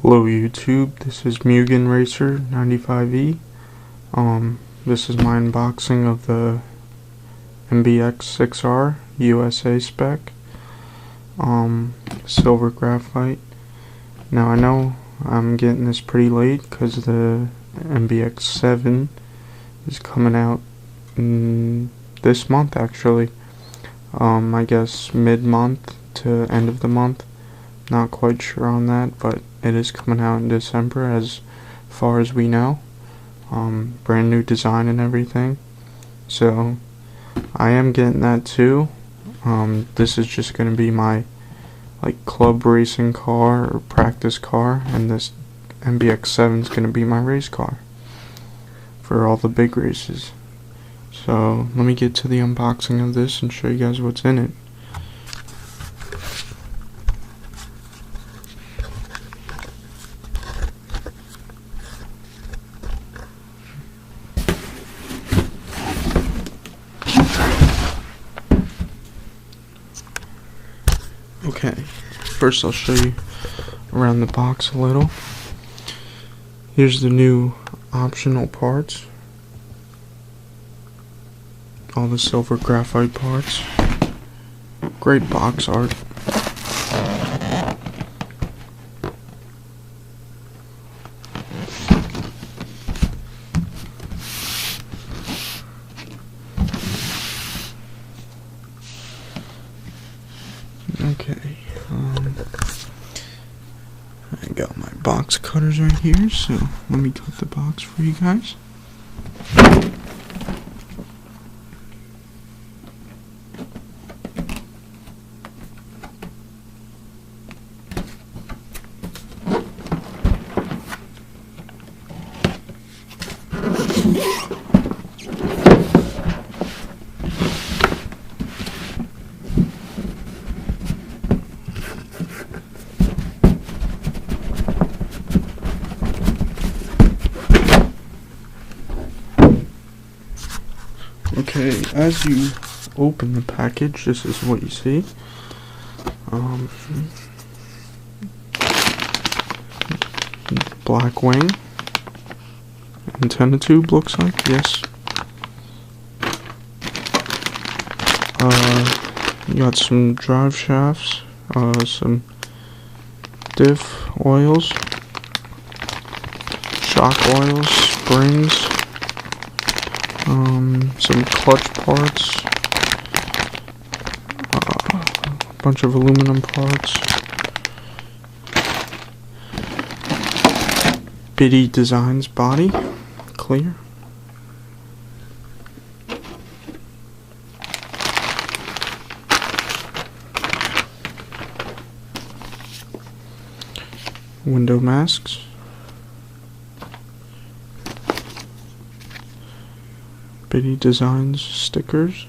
Hello YouTube, this is Mugen Racer 95E. This is my unboxing of the MBX6R U.S Spec. Silver graphite. Now I know I'm getting this pretty late because the MBX7 is coming out this month actually. I guess mid-month to end of the month. Not quite sure on that, but it is coming out in December as far as we know. Brand new design and everything. So I am getting that too. This is just going to be my club racing car or practice car, and this MBX7 is going to be my race car for all the big races. So let me get to the unboxing of this and show you guys what's in it. Okay, first I'll show you around the box a little. Here's the new optional parts. All the silver graphite parts. Great box art. Okay, I got my box cutters right here, so let me cut the box for you guys. Okay, as you open the package, this is what you see. Black wing. Antenna tube looks like, yes. You got some drive shafts, some diff oils, shock oils, springs, some clutch parts, a bunch of aluminum parts, Biddy Designs body, clear, window masks, Biddy Designs stickers,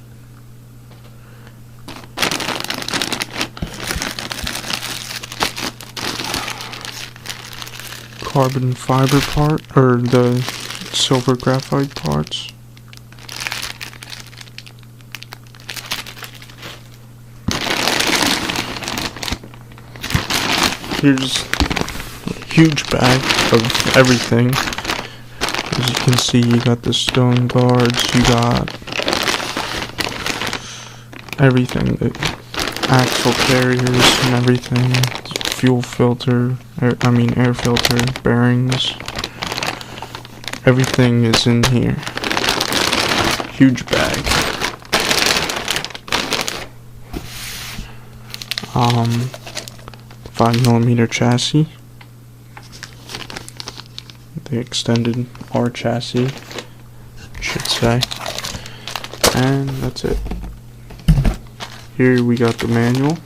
carbon fiber part, or the silver graphite parts, here's a huge bag of everything. As you can see, you got the stone guards, you got everything, the axle carriers and everything, fuel filter, air filter, bearings, everything is in here. Huge bag. 5mm chassis. The extended R chassis, I should say, and that's it. Here we got the manual.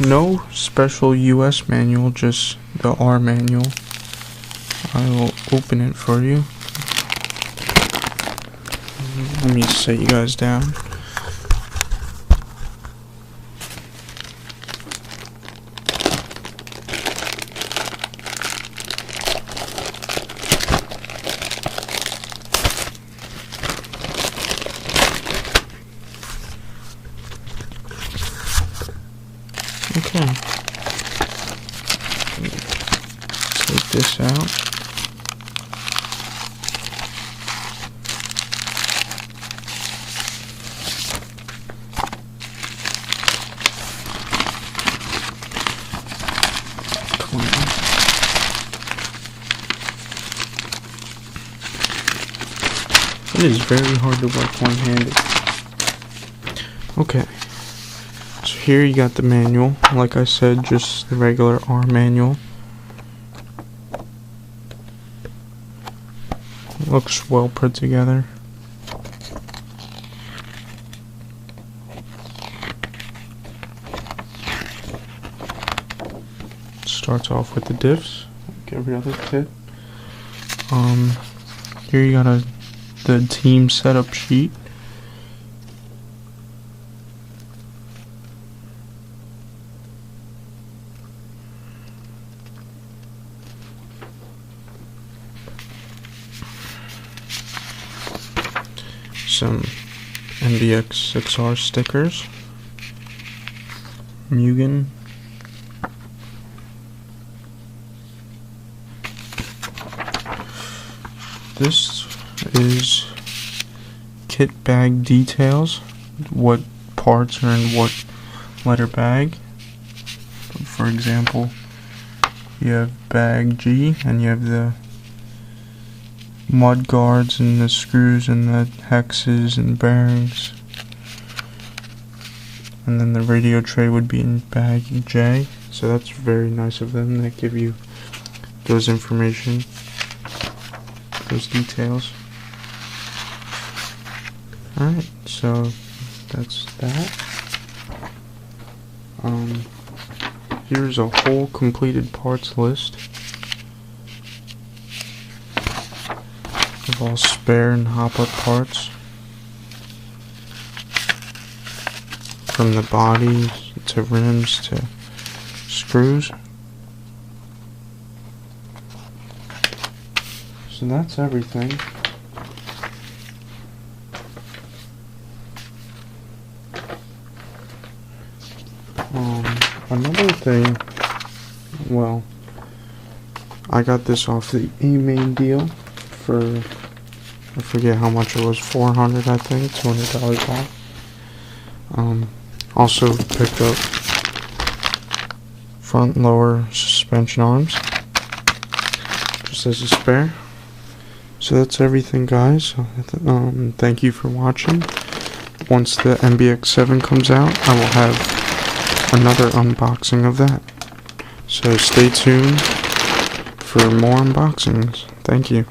No special US manual, just the R manual. I will open it for you. Let me set you guys down. Okay. this out. It is very hard to work one-handed. Okay, so here you got the manual. Like I said, just the regular R manual. Looks well put together. Starts off with the diffs, like every other kit. Here you got the team setup sheet. Some MBX6R stickers. Mugen. This is kit bag details, what parts are in what letter bag. For example, you have bag G and you have the mud guards and the screws and the hexes and bearings, and then the radio tray would be in bag J. So that's very nice of them. They give you those information, those details. Alright, so that's that. Here's a whole completed parts list of all spare and hop-up parts, from the body to rims to screws. So that's everything. Another thing, well, I got this off the E-main deal for, I forget how much it was, $400 I think, $200 off. Also picked up front and lower suspension arms, just as a spare. So that's everything, guys. Thank you for watching. Once the MBX7 comes out, I will have another unboxing of that. So stay tuned for more unboxings. Thank you.